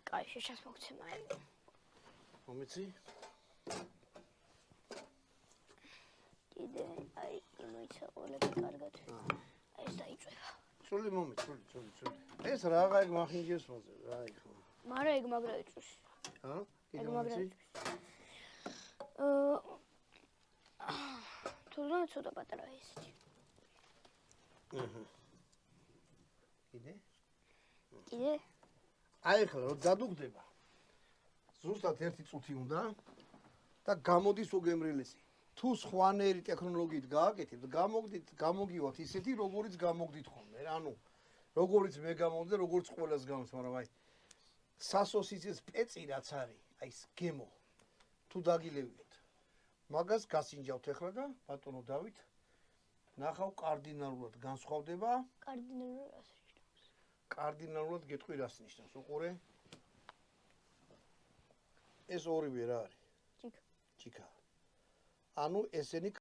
კაი, შეშას მოგცე მაები. მომიცი? კიდე, აი, იმოიცა ყველები კარგად. აი, ეს დაიწვევა. წული მომი, წული. ეს რაღა ეგ მახინჯებს მოზე, რა იქ. მარა ეგ მაგრა იწვის. ჰა? ეგ მაგრა იწვის. თუნდაც ცოტა პატარა ისეთი. კიდე? აი ახლა რომ დადუგდება. ზუსტად 1 წუთი უნდა და გამოდის უგემრიელესი. თუ სხვანაირი ტექნოლოგიით გააკეთებთ, გამოგივათ ისეთი, როგორიც გამოგდით ხოლმე. ანუ როგორიც მე გამოვდი და როგორც ყველას გამოდის, მაგრამ აი სასოსისის პეცი რაც არის, აი ეს გემო. თუ დაგილევით. მაგას გასინჯავთ ახლა და ბატონო დავით ნახავ კარდინალურად განსხვავდება. კარდინალურად რას ნიშნავს? კარდინალურად გეტყვი რას ნიშნავს, უყურე. ეს ორივე რა არის? ჭიქა. ჭიქა. ანუ ესენი